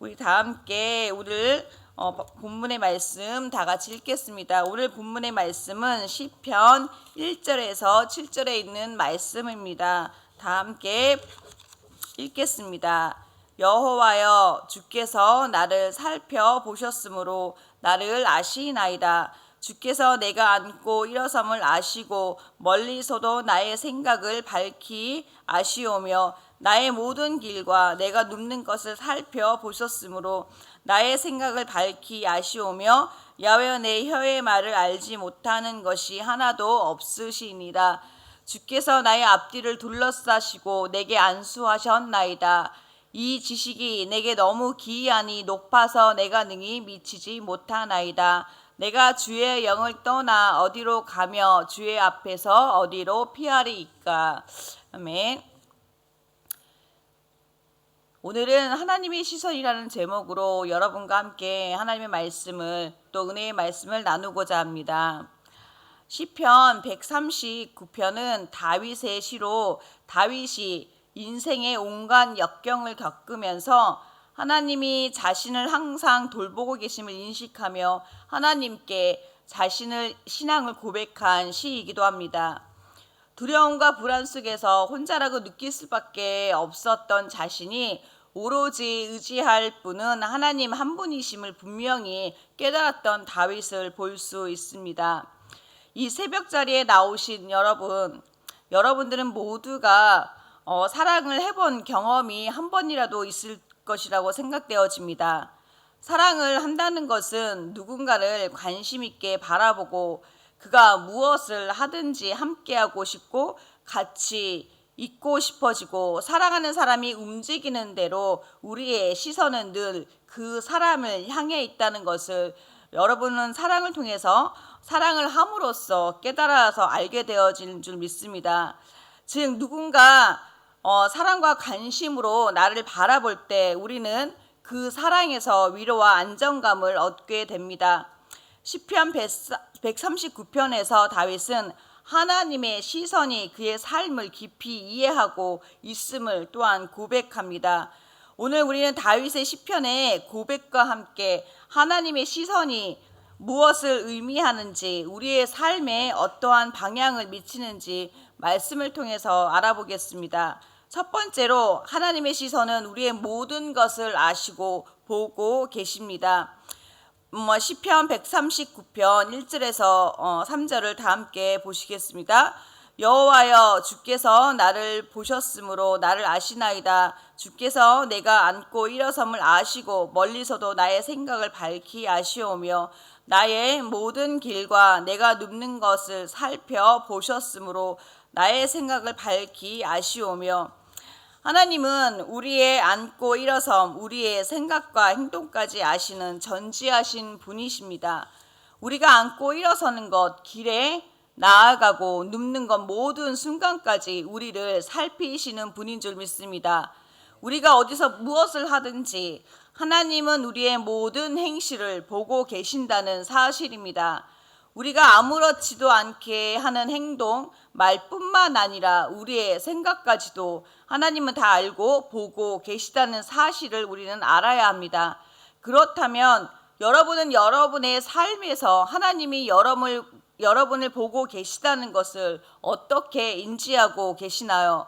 우리 다 함께 오늘 본문의 말씀 다 같이 읽겠습니다. 오늘 본문의 말씀은 시편 1절에서 7절에 있는 말씀입니다. 다 함께 읽겠습니다. 여호와여, 주께서 나를 살펴보셨으므로 나를 아시나이다. 주께서 내가 앉고 일어섬을 아시고 멀리서도 나의 생각을 밝히 아시오며 나의 모든 길과 내가 눕는 것을 살펴보셨으므로 나의 생각을 밝히 아시오며 야외 내 혀의 말을 알지 못하는 것이 하나도 없으시니라. 주께서 나의 앞뒤를 둘러싸시고 내게 안수하셨나이다. 이 지식이 내게 너무 기이하니 높아서 내가 능히 미치지 못하나이다. 내가 주의 영을 떠나 어디로 가며 주의 앞에서 어디로 피하리이까. 아멘. 오늘은 하나님의 시선이라는 제목으로 여러분과 함께 하나님의 말씀을 또 은혜의 말씀을 나누고자 합니다. 시편 139편은 다윗의 시로 다윗이 인생의 온갖 역경을 겪으면서 하나님이 자신을 항상 돌보고 계심을 인식하며 하나님께 자신의 신앙을 고백한 시이기도 합니다. 두려움과 불안 속에서 혼자라고 느낄 수밖에 없었던 자신이 오로지 의지할 분은 하나님 한 분이심을 분명히 깨달았던 다윗을 볼 수 있습니다. 이 새벽 자리에 나오신 여러분들은 모두가 사랑을 해본 경험이 한 번이라도 있을 것이라고 생각되어집니다. 사랑을 한다는 것은 누군가를 관심 있게 바라보고 그가 무엇을 하든지 함께하고 싶고 같이 있고 싶어지고 사랑하는 사람이 움직이는 대로 우리의 시선은 늘 그 사람을 향해 있다는 것을 여러분은 사랑을 통해서 사랑을 함으로써 깨달아서 알게 되어진 줄 믿습니다. 즉 누군가 사랑과 관심으로 나를 바라볼 때 우리는 그 사랑에서 위로와 안정감을 얻게 됩니다. 시편 139편에서 다윗은 하나님의 시선이 그의 삶을 깊이 이해하고 있음을 또한 고백합니다. 오늘 우리는 다윗의 시편의 고백과 함께 하나님의 시선이 무엇을 의미하는지 우리의 삶에 어떠한 방향을 미치는지 말씀을 통해서 알아보겠습니다. 첫 번째로 하나님의 시선은 우리의 모든 것을 아시고 보고 계십니다. 시편 139편 1절에서 3절을 다 함께 보시겠습니다. 여호와여, 주께서 나를 보셨으므로 나를 아시나이다. 주께서 내가 앉고 일어섬을 아시고 멀리서도 나의 생각을 밝히 아시오며 나의 모든 길과 내가 눕는 것을 살펴보셨으므로 나의 생각을 밝히 아시오며. 하나님은 우리의 앉고 일어섬, 우리의 생각과 행동까지 아시는 전지하신 분이십니다. 우리가 앉고 일어서는 것, 길에 나아가고 눕는 것 모든 순간까지 우리를 살피시는 분인 줄 믿습니다. 우리가 어디서 무엇을 하든지 하나님은 우리의 모든 행실을 보고 계신다는 사실입니다. 우리가 아무렇지도 않게 하는 행동, 말뿐만 아니라 우리의 생각까지도 하나님은 다 알고 보고 계시다는 사실을 우리는 알아야 합니다. 그렇다면 여러분은 여러분의 삶에서 하나님이 여러분을 보고 계시다는 것을 어떻게 인지하고 계시나요?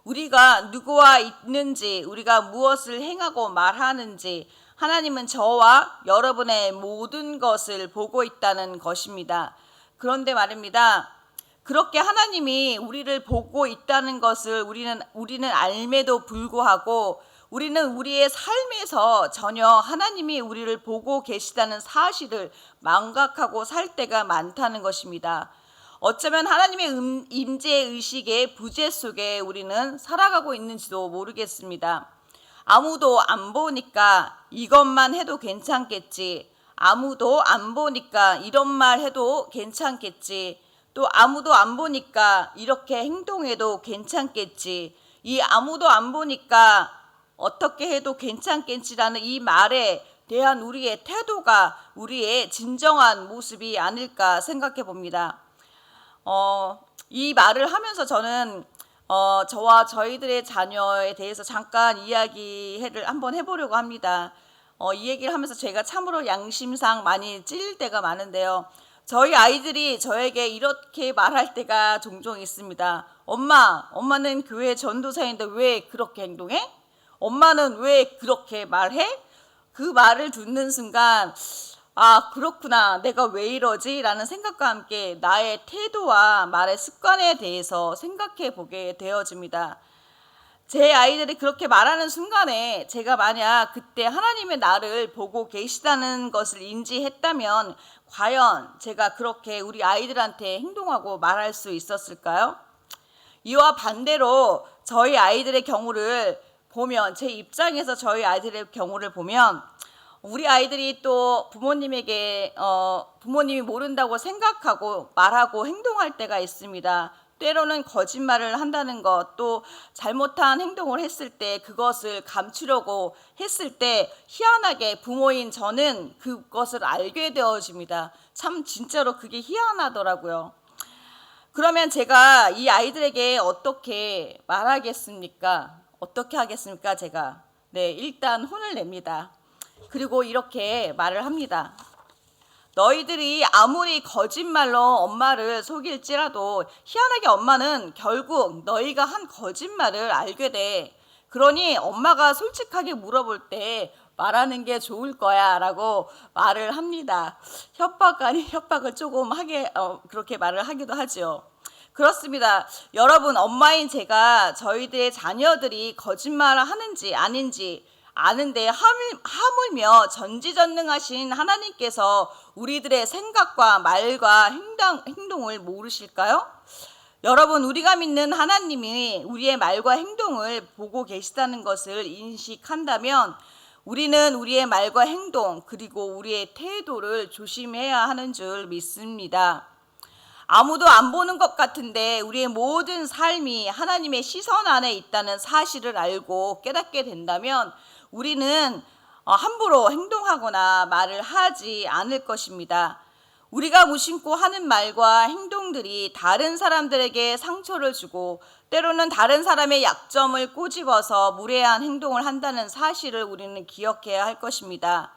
우리가 누구와 있는지, 우리가 무엇을 행하고 말하는지 하나님은 저와 여러분의 모든 것을 보고 있다는 것입니다. 그런데 말입니다. 그렇게 하나님이 우리를 보고 있다는 것을 우리는 알매도 불구하고 우리는 우리의 삶에서 전혀 하나님이 우리를 보고 계시다는 사실을 망각하고 살 때가 많다는 것입니다. 어쩌면 하나님의 임재의식의 부재 속에 우리는 살아가고 있는지도 모르겠습니다. 아무도 안 보니까 이것만 해도 괜찮겠지. 아무도 안 보니까 이런 말 해도 괜찮겠지. 또 아무도 안 보니까 이렇게 행동해도 괜찮겠지. 이 아무도 안 보니까 어떻게 해도 괜찮겠지라는 이 말에 대한 우리의 태도가 우리의 진정한 모습이 아닐까 생각해 봅니다. 이 말을 하면서 저는 저와 저희들의 자녀에 대해서 잠깐 이야기를 한번 해보려고 합니다. 이 얘기를 하면서 제가 참으로 양심상 많이 찔릴 때가 많은데요. 저희 아이들이 저에게 이렇게 말할 때가 종종 있습니다. 엄마는 교회 전도사인데 왜 그렇게 행동해? 엄마는 왜 그렇게 말해? 그 말을 듣는 순간 아, 그렇구나. 내가 왜 이러지? 라는 생각과 함께 나의 태도와 말의 습관에 대해서 생각해 보게 되어집니다. 제 아이들이 그렇게 말하는 순간에 제가 만약 그때 하나님의 나를 보고 계시다는 것을 인지했다면 과연 제가 그렇게 우리 아이들한테 행동하고 말할 수 있었을까요? 이와 반대로 저희 아이들의 경우를 보면, 제 입장에서 저희 아이들의 경우를 보면 우리 아이들이 또 부모님에게 부모님이 모른다고 생각하고 말하고 행동할 때가 있습니다. 때로는 거짓말을 한다는 것, 또 잘못한 행동을 했을 때 그것을 감추려고 했을 때 희한하게 부모인 저는 그것을 알게 되어집니다. 참 진짜로 그게 희한하더라고요. 그러면 제가 이 아이들에게 어떻게 말하겠습니까? 어떻게 하겠습니까? 제가 일단 혼을 냅니다. 그리고 이렇게 말을 합니다. 너희들이 아무리 거짓말로 엄마를 속일지라도 희한하게 엄마는 결국 너희가 한 거짓말을 알게 돼. 그러니 엄마가 솔직하게 물어볼 때 말하는 게 좋을 거야 라고 말을 합니다. 협박 아닌 협박을 조금 그렇게 말을 하기도 하죠. 그렇습니다. 여러분, 엄마인 제가 저희들의 자녀들이 거짓말을 하는지 아닌지 아는데 하물며 전지전능하신 하나님께서 우리들의 생각과 말과 행동을 모르실까요? 여러분, 우리가 믿는 하나님이 우리의 말과 행동을 보고 계시다는 것을 인식한다면 우리는 우리의 말과 행동 그리고 우리의 태도를 조심해야 하는 줄 믿습니다. 아무도 안 보는 것 같은데 우리의 모든 삶이 하나님의 시선 안에 있다는 사실을 알고 깨닫게 된다면 우리는 함부로 행동하거나 말을 하지 않을 것입니다. 우리가 무심코 하는 말과 행동들이 다른 사람들에게 상처를 주고 때로는 다른 사람의 약점을 꼬집어서 무례한 행동을 한다는 사실을 우리는 기억해야 할 것입니다.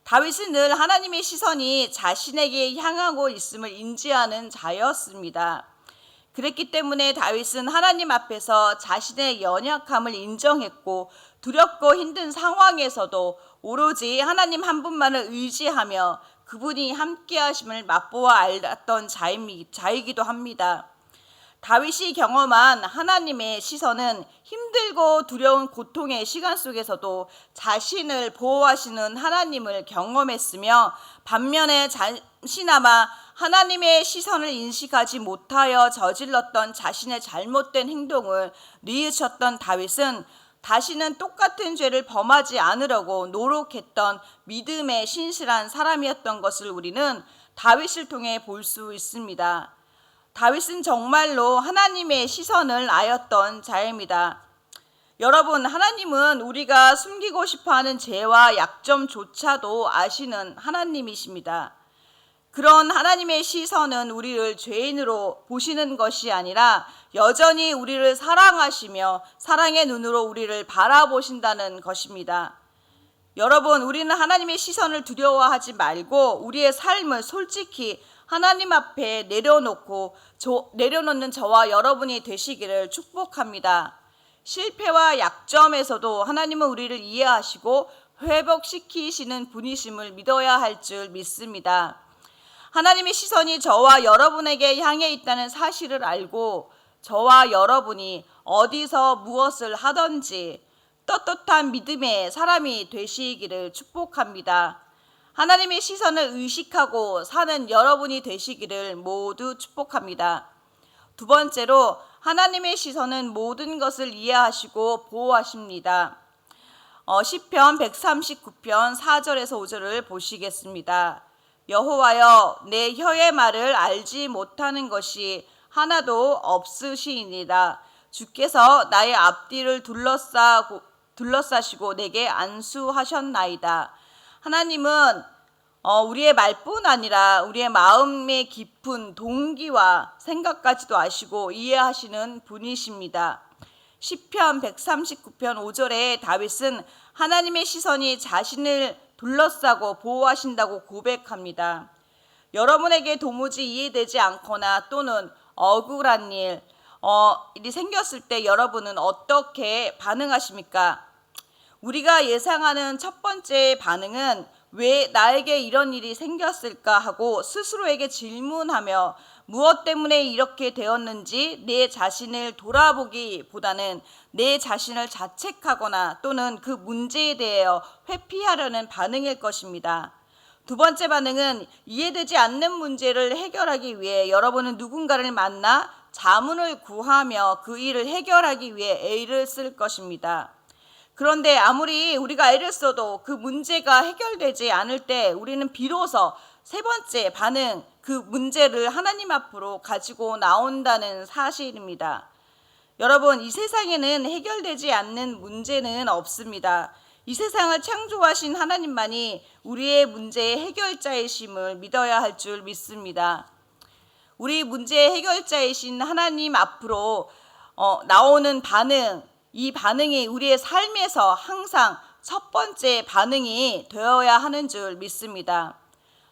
다윗은 늘 하나님의 시선이 자신에게 향하고 있음을 인지하는 자였습니다. 그랬기 때문에 다윗은 하나님 앞에서 자신의 연약함을 인정했고 두렵고 힘든 상황에서도 오로지 하나님 한 분만을 의지하며 그분이 함께 하심을 맛보아 알았던 자이기도 합니다. 다윗이 경험한 하나님의 시선은 힘들고 두려운 고통의 시간 속에서도 자신을 보호하시는 하나님을 경험했으며 반면에 잠시나마 하나님의 시선을 인식하지 못하여 저질렀던 자신의 잘못된 행동을 뉘우쳤던 다윗은 다시는 똑같은 죄를 범하지 않으려고 노력했던 믿음의 신실한 사람이었던 것을 우리는 다윗을 통해 볼 수 있습니다. 다윗은 정말로 하나님의 시선을 아였던 자입니다. 여러분, 하나님은 우리가 숨기고 싶어하는 죄와 약점조차도 아시는 하나님이십니다. 그런 하나님의 시선은 우리를 죄인으로 보시는 것이 아니라 여전히 우리를 사랑하시며 사랑의 눈으로 우리를 바라보신다는 것입니다. 여러분, 우리는 하나님의 시선을 두려워하지 말고 우리의 삶을 솔직히 하나님 앞에 내려놓는 저와 여러분이 되시기를 축복합니다. 실패와 약점에서도 하나님은 우리를 이해하시고 회복시키시는 분이심을 믿어야 할 줄 믿습니다. 하나님의 시선이 저와 여러분에게 향해 있다는 사실을 알고 저와 여러분이 어디서 무엇을 하든지 떳떳한 믿음의 사람이 되시기를 축복합니다. 하나님의 시선을 의식하고 사는 여러분이 되시기를 모두 축복합니다. 두 번째로, 하나님의 시선은 모든 것을 이해하시고 보호하십니다. 시편 139편 4절에서 5절을 보시겠습니다. 여호와여, 내 혀의 말을 알지 못하는 것이 하나도 없으시이니라. 주께서 나의 앞뒤를 둘러싸시고 내게 안수하셨나이다. 하나님은 우리의 말뿐 아니라 우리의 마음의 깊은 동기와 생각까지도 아시고 이해하시는 분이십니다. 시편 139편 5절에 다윗은 하나님의 시선이 자신을 둘러싸고 보호하신다고 고백합니다. 여러분에게 도무지 이해되지 않거나 또는 억울한 일이 생겼을 때 여러분은 어떻게 반응하십니까? 우리가 예상하는 첫 번째 반응은 왜 나에게 이런 일이 생겼을까 하고 스스로에게 질문하며 무엇 때문에 이렇게 되었는지 내 자신을 돌아보기보다는 내 자신을 자책하거나 또는 그 문제에 대하여 회피하려는 반응일 것입니다. 두 번째 반응은 이해되지 않는 문제를 해결하기 위해 여러분은 누군가를 만나 자문을 구하며 그 일을 해결하기 위해 애를 쓸 것입니다. 그런데 아무리 우리가 애를 써도 그 문제가 해결되지 않을 때 우리는 비로소 세 번째 반응, 그 문제를 하나님 앞으로 가지고 나온다는 사실입니다. 여러분, 이 세상에는 해결되지 않는 문제는 없습니다. 이 세상을 창조하신 하나님만이 우리의 문제의 해결자이심을 믿어야 할 줄 믿습니다. 우리 문제의 해결자이신 하나님 앞으로 나오는 반응, 이 반응이 우리의 삶에서 항상 첫 번째 반응이 되어야 하는 줄 믿습니다.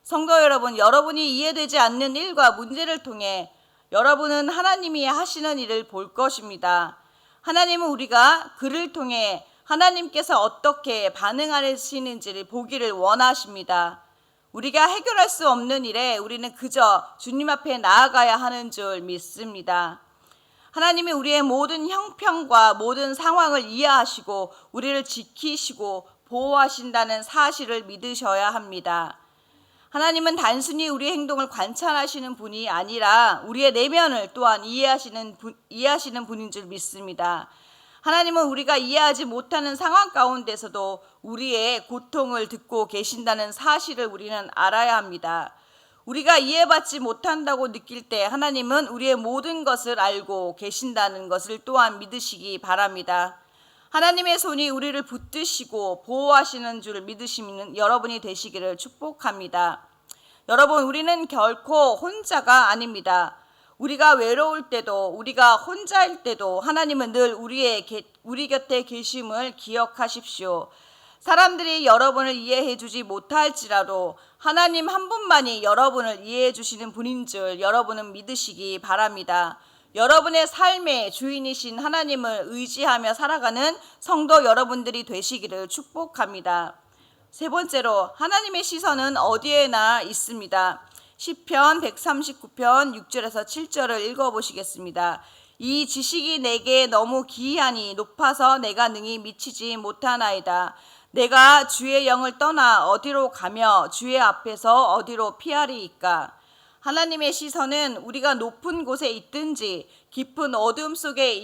성도 여러분, 여러분이 이해되지 않는 일과 문제를 통해 여러분은 하나님이 하시는 일을 볼 것입니다. 하나님은 우리가 그를 통해 하나님께서 어떻게 반응하시는지를 보기를 원하십니다. 우리가 해결할 수 없는 일에 우리는 그저 주님 앞에 나아가야 하는 줄 믿습니다. 하나님이 우리의 모든 형편과 모든 상황을 이해하시고 우리를 지키시고 보호하신다는 사실을 믿으셔야 합니다. 하나님은 단순히 우리의 행동을 관찰하시는 분이 아니라 우리의 내면을 또한 이해하시는 분인 줄 믿습니다. 하나님은 우리가 이해하지 못하는 상황 가운데서도 우리의 고통을 듣고 계신다는 사실을 우리는 알아야 합니다. 우리가 이해받지 못한다고 느낄 때 하나님은 우리의 모든 것을 알고 계신다는 것을 또한 믿으시기 바랍니다. 하나님의 손이 우리를 붙드시고 보호하시는 줄 믿으시는 여러분이 되시기를 축복합니다. 여러분, 우리는 결코 혼자가 아닙니다. 우리가 외로울 때도 우리가 혼자일 때도 하나님은 늘 우리 곁에 계심을 기억하십시오. 사람들이 여러분을 이해해 주지 못할지라도 하나님 한 분만이 여러분을 이해해 주시는 분인 줄 여러분은 믿으시기 바랍니다. 여러분의 삶의 주인이신 하나님을 의지하며 살아가는 성도 여러분들이 되시기를 축복합니다. 세 번째로, 하나님의 시선은 어디에나 있습니다. 시편 139편 6절에서 7절을 읽어보시겠습니다. 이 지식이 내게 너무 기이하니 높아서 내가 능히 미치지 못하나이다. 내가 주의 영을 떠나 어디로 가며 주의 앞에서 어디로 피하리이까. 하나님의 시선은 우리가 높은 곳에 있든지 깊은 어둠 속에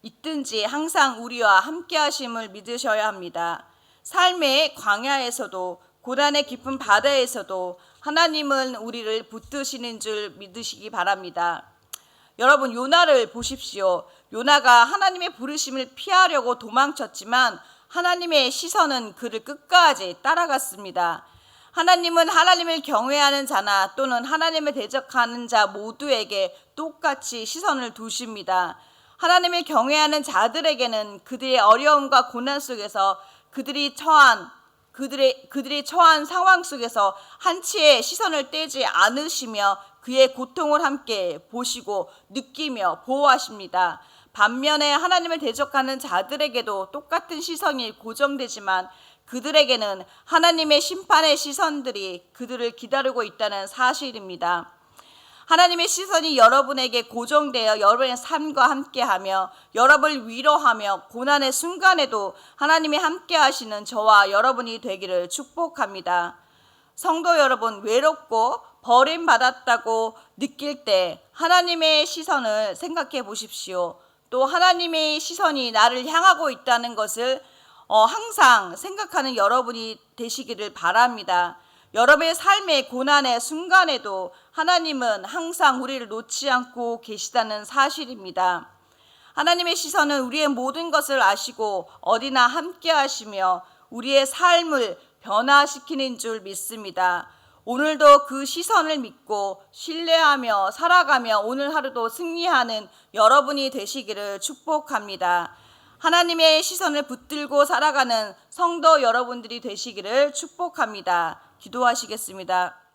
있든지 항상 우리와 함께 하심을 믿으셔야 합니다. 삶의 광야에서도 고난의 깊은 바다에서도 하나님은 우리를 붙드시는 줄 믿으시기 바랍니다. 여러분, 요나를 보십시오. 요나가 하나님의 부르심을 피하려고 도망쳤지만 하나님의 시선은 그를 끝까지 따라갔습니다. 하나님은 하나님을 경외하는 자나 또는 하나님을 대적하는 자 모두에게 똑같이 시선을 두십니다. 하나님을 경외하는 자들에게는 그들의 어려움과 고난 속에서 그들이 처한 상황 속에서 한치의 시선을 떼지 않으시며 그의 고통을 함께 보시고 느끼며 보호하십니다. 반면에 하나님을 대적하는 자들에게도 똑같은 시선이 고정되지만 그들에게는 하나님의 심판의 시선들이 그들을 기다리고 있다는 사실입니다. 하나님의 시선이 여러분에게 고정되어 여러분의 삶과 함께하며 여러분을 위로하며 고난의 순간에도 하나님이 함께하시는 저와 여러분이 되기를 축복합니다. 성도 여러분, 외롭고 버림받았다고 느낄 때 하나님의 시선을 생각해 보십시오. 또 하나님의 시선이 나를 향하고 있다는 것을 항상 생각하는 여러분이 되시기를 바랍니다. 여러분의 삶의 고난의 순간에도 하나님은 항상 우리를 놓지 않고 계시다는 사실입니다. 하나님의 시선은 우리의 모든 것을 아시고 어디나 함께 하시며 우리의 삶을 변화시키는 줄 믿습니다. 오늘도 그 시선을 믿고 신뢰하며 살아가며 오늘 하루도 승리하는 여러분이 되시기를 축복합니다. 하나님의 시선을 붙들고 살아가는 성도 여러분들이 되시기를 축복합니다. 기도하시겠습니다.